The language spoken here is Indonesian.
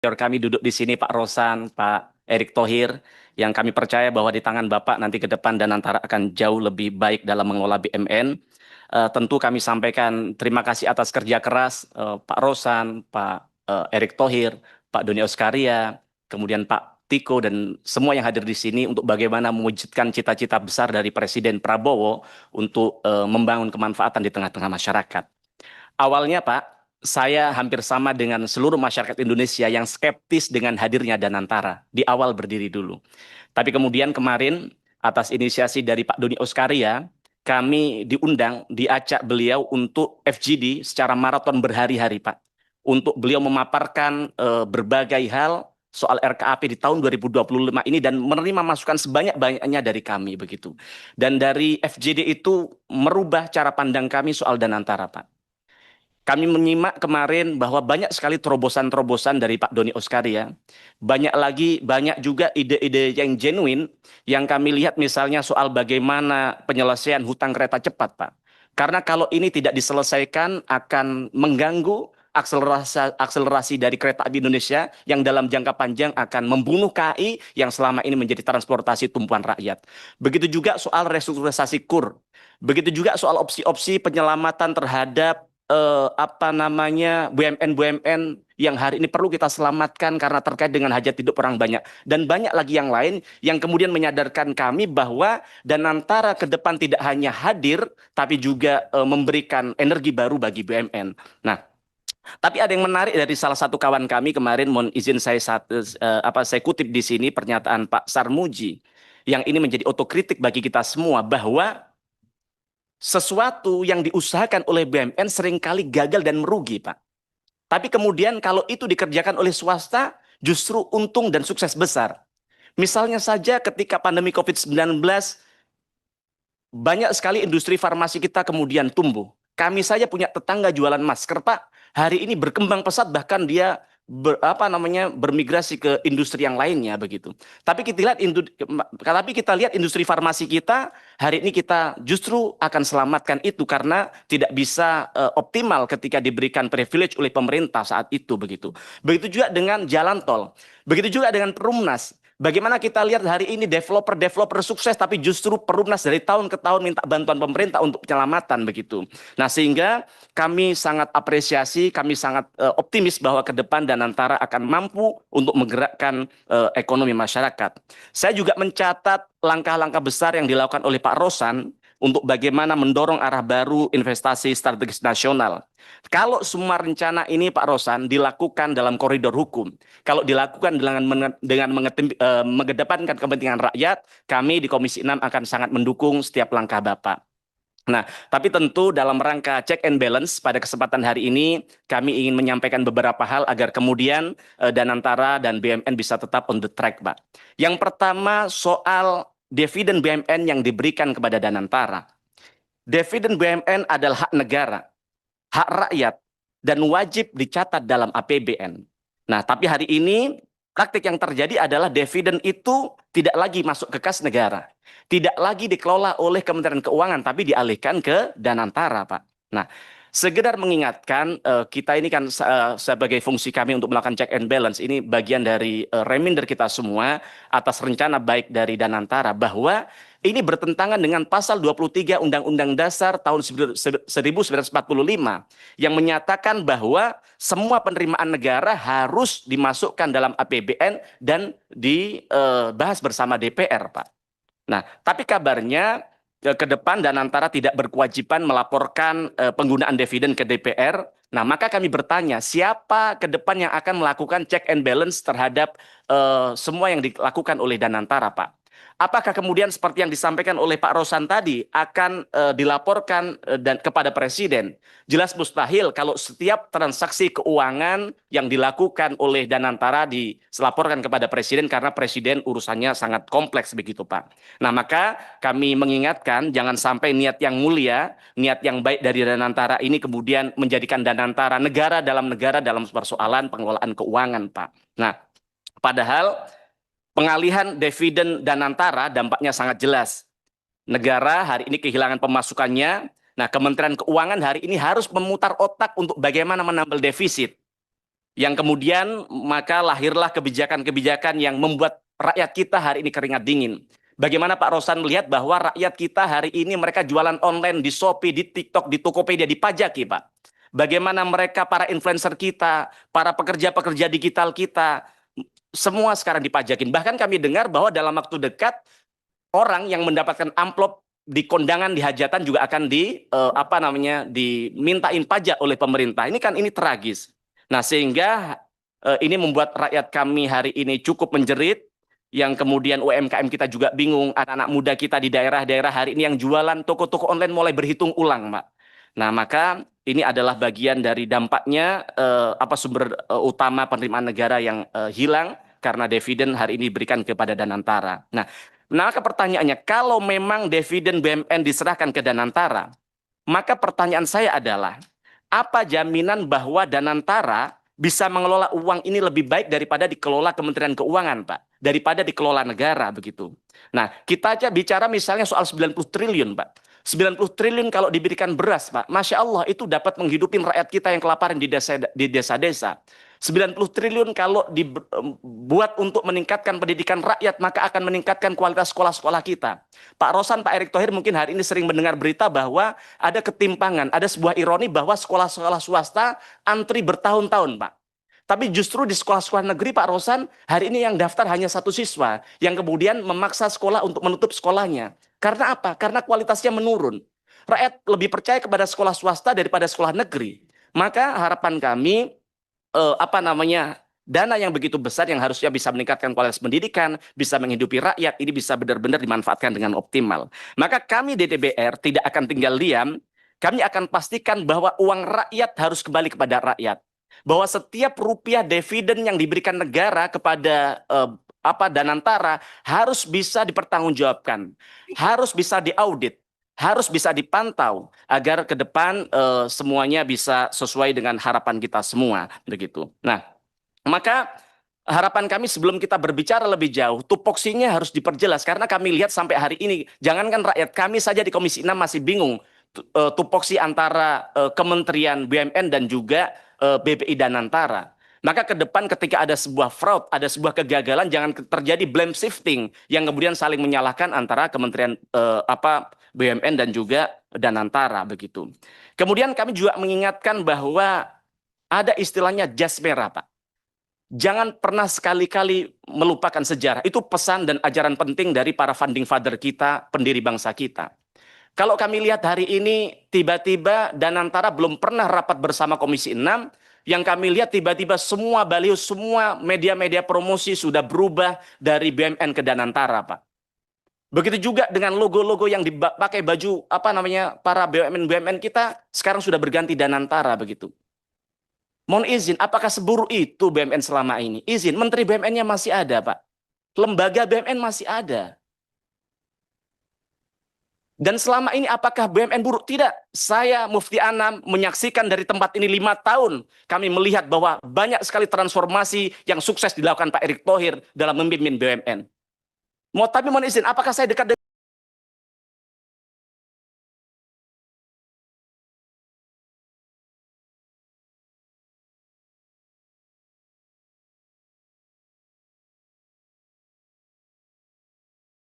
Kami duduk di sini Pak Rosan, Pak Erick Thohir, yang kami percaya bahwa di tangan Bapak nanti ke depan Danantara akan jauh lebih baik dalam mengelola BUMN. Tentu kami sampaikan terima kasih atas kerja keras Pak Rosan, Pak Erick Thohir, Pak Doni Oskaria, kemudian Pak Tiko dan semua yang hadir di sini untuk bagaimana mewujudkan cita-cita besar dari Presiden Prabowo untuk membangun kemanfaatan di tengah-tengah masyarakat. Awalnya Pak, saya hampir sama dengan seluruh masyarakat Indonesia yang skeptis dengan hadirnya Danantara di awal berdiri dulu. Tapi kemudian kemarin atas inisiasi dari Pak Doni Oskaria, kami diundang, diajak beliau untuk FGD secara maraton berhari-hari Pak. Untuk beliau memaparkan berbagai hal soal RKAP di tahun 2025 ini dan menerima masukan sebanyak-banyaknya dari kami begitu. Dan dari FGD itu merubah cara pandang kami soal Danantara Pak. Kami menyimak kemarin bahwa banyak sekali terobosan-terobosan dari Pak Doni Oskaria. Banyak juga ide-ide yang genuine yang kami lihat misalnya soal bagaimana penyelesaian hutang kereta cepat, Pak. Karena kalau ini tidak diselesaikan akan mengganggu akselerasi dari kereta api Indonesia yang dalam jangka panjang akan membunuh KAI yang selama ini menjadi transportasi tumpuan rakyat. Begitu juga soal restrukturisasi KUR. Begitu juga soal opsi-opsi penyelamatan terhadap BUMN-BUMN yang hari ini perlu kita selamatkan karena terkait dengan hajat hidup orang banyak dan banyak lagi yang lain yang kemudian menyadarkan kami bahwa Danantara ke depan tidak hanya hadir tapi juga memberikan energi baru bagi BUMN. Nah, tapi ada yang menarik dari salah satu kawan kami kemarin, mohon izin saya kutip di sini pernyataan Pak Sarmuji yang ini menjadi otokritik bagi kita semua bahwa sesuatu yang diusahakan oleh BUMN seringkali gagal dan merugi, Pak. Tapi kemudian kalau itu dikerjakan oleh swasta, justru untung dan sukses besar. Misalnya saja ketika pandemi COVID-19, banyak sekali industri farmasi kita kemudian tumbuh. Kami saja punya tetangga jualan masker, Pak. Hari ini berkembang pesat, bahkan dia bermigrasi ke industri yang lainnya begitu. Tapi kita lihat industri farmasi kita hari ini kita justru akan selamatkan itu karena tidak bisa optimal ketika diberikan privilege oleh pemerintah saat itu begitu. Begitu juga dengan jalan tol. Begitu juga dengan Perumnas. Bagaimana kita lihat hari ini developer-developer sukses tapi justru Perumnas dari tahun ke tahun minta bantuan pemerintah untuk penyelamatan begitu. Nah, sehingga kami sangat apresiasi, kami sangat optimis bahwa ke depan Danantara akan mampu untuk menggerakkan ekonomi masyarakat. Saya juga mencatat langkah-langkah besar yang dilakukan oleh Pak Rosan untuk bagaimana mendorong arah baru investasi strategis nasional. Kalau semua rencana ini Pak Rosan dilakukan dalam koridor hukum, kalau dilakukan dengan mengedepankan kepentingan rakyat, kami di Komisi 6 akan sangat mendukung setiap langkah Bapak. Nah, tapi tentu dalam rangka check and balance pada kesempatan hari ini kami ingin menyampaikan beberapa hal agar kemudian Danantara dan BUMN bisa tetap on the track, Pak. Yang pertama soal dividen BUMN yang diberikan kepada Danantara. Dividen BUMN adalah hak negara, hak rakyat, dan wajib dicatat dalam APBN. Nah, tapi hari ini praktik yang terjadi adalah dividen itu tidak lagi masuk ke kas negara. Tidak lagi dikelola oleh Kementerian Keuangan, tapi dialihkan ke Danantara, Pak. Nah, sekedar mengingatkan, kita ini kan sebagai fungsi kami untuk melakukan check and balance, ini bagian dari reminder kita semua atas rencana baik dari Danantara, bahwa ini bertentangan dengan pasal 23 Undang-Undang Dasar tahun 1945 yang menyatakan bahwa semua penerimaan negara harus dimasukkan dalam APBN dan dibahas bersama DPR, Pak. Nah, tapi kabarnya ke depan Danantara tidak berkewajiban melaporkan penggunaan dividen ke DPR. Nah, maka kami bertanya, siapa ke depan yang akan melakukan check and balance terhadap semua yang dilakukan oleh Danantara, Pak? Apakah kemudian seperti yang disampaikan oleh Pak Rosan tadi akan dilaporkan dan kepada Presiden? Jelas mustahil kalau setiap transaksi keuangan yang dilakukan oleh Danantara dilaporkan kepada Presiden karena Presiden urusannya sangat kompleks begitu, Pak. Nah, maka kami mengingatkan jangan sampai niat yang mulia, niat yang baik dari Danantara ini kemudian menjadikan Danantara negara dalam persoalan pengelolaan keuangan, Pak. Nah, padahal pengalihan dividen Danantara dampaknya sangat jelas. Negara hari ini kehilangan pemasukannya. Nah, Kementerian Keuangan hari ini harus memutar otak untuk bagaimana menambal defisit. Yang kemudian maka lahirlah kebijakan-kebijakan yang membuat rakyat kita hari ini keringat dingin. Bagaimana Pak Rosan melihat bahwa rakyat kita hari ini mereka jualan online di Shopee, di TikTok, di Tokopedia dipajaki, Pak. Bagaimana mereka para influencer kita, para pekerja-pekerja digital kita, semua sekarang dipajakin. Bahkan kami dengar bahwa dalam waktu dekat orang yang mendapatkan amplop di kondangan di hajatan juga akan dimintain pajak oleh pemerintah. Ini tragis. Nah, sehingga ini membuat rakyat kami hari ini cukup menjerit, yang kemudian UMKM kita juga bingung, anak-anak muda kita di daerah-daerah hari ini yang jualan toko-toko online mulai berhitung ulang, Pak. Nah, maka ini adalah bagian dari dampaknya sumber utama penerimaan negara yang hilang karena dividen hari ini diberikan kepada Danantara. Nah, maka pertanyaannya, kalau memang dividen BUMN diserahkan ke Danantara, maka pertanyaan saya adalah, apa jaminan bahwa Danantara bisa mengelola uang ini lebih baik daripada dikelola Kementerian Keuangan, Pak? Daripada dikelola negara, begitu. Nah, kita aja bicara misalnya soal 90 triliun, Pak. 90 triliun kalau diberikan beras, Pak, Masya Allah, itu dapat menghidupin rakyat kita yang kelaparan di desa-desa. 90 triliun kalau dibuat untuk meningkatkan pendidikan rakyat, maka akan meningkatkan kualitas sekolah-sekolah kita. Pak Rosan, Pak Erick Thohir mungkin hari ini sering mendengar berita bahwa ada ketimpangan, ada sebuah ironi bahwa sekolah-sekolah swasta antri bertahun-tahun, Pak. Tapi justru di sekolah-sekolah negeri, Pak Rosan, hari ini yang daftar hanya 1 siswa, yang kemudian memaksa sekolah untuk menutup sekolahnya. Karena apa? Karena kualitasnya menurun. Rakyat lebih percaya kepada sekolah swasta daripada sekolah negeri. Maka harapan kami, dana yang begitu besar yang harusnya bisa meningkatkan kualitas pendidikan, bisa menghidupi rakyat, ini bisa benar-benar dimanfaatkan dengan optimal. Maka kami di DPR tidak akan tinggal diam, kami akan pastikan bahwa uang rakyat harus kembali kepada rakyat. Bahwa setiap rupiah dividen yang diberikan negara kepada Danantara harus bisa dipertanggungjawabkan, harus bisa diaudit, harus bisa dipantau agar ke depan semuanya bisa sesuai dengan harapan kita semua, begitu. Nah, maka harapan kami sebelum kita berbicara lebih jauh, tupoksinya harus diperjelas karena kami lihat sampai hari ini, jangankan rakyat, kami saja di Komisi 6 masih bingung tupoksi antara Kementerian BUMN dan juga BPI Danantara. Maka ke depan ketika ada sebuah fraud, ada sebuah kegagalan, jangan terjadi blame shifting yang kemudian saling menyalahkan antara Kementerian BUMN dan juga Danantara, begitu. Kemudian kami juga mengingatkan bahwa ada istilahnya jas merah, Pak. Jangan pernah sekali-kali melupakan sejarah. Itu pesan dan ajaran penting dari para founding father kita, pendiri bangsa kita. Kalau kami lihat hari ini, tiba-tiba Danantara belum pernah rapat bersama Komisi 6, yang kami lihat tiba-tiba semua baliho, semua media-media promosi sudah berubah dari BUMN ke Danantara, Pak. Begitu juga dengan logo-logo yang dipakai baju para BUMN kita sekarang sudah berganti Danantara, begitu. Mohon izin, apakah seburuk itu BUMN selama ini? Izin, Menteri BUMN-nya masih ada, Pak. Lembaga BUMN masih ada. Dan selama ini apakah BUMN buruk? Tidak. Saya Mufti Anam menyaksikan dari tempat ini 5 tahun. Kami melihat bahwa banyak sekali transformasi yang sukses dilakukan Pak Erick Thohir dalam memimpin BUMN. Tapi mohon izin, apakah saya dekat dengan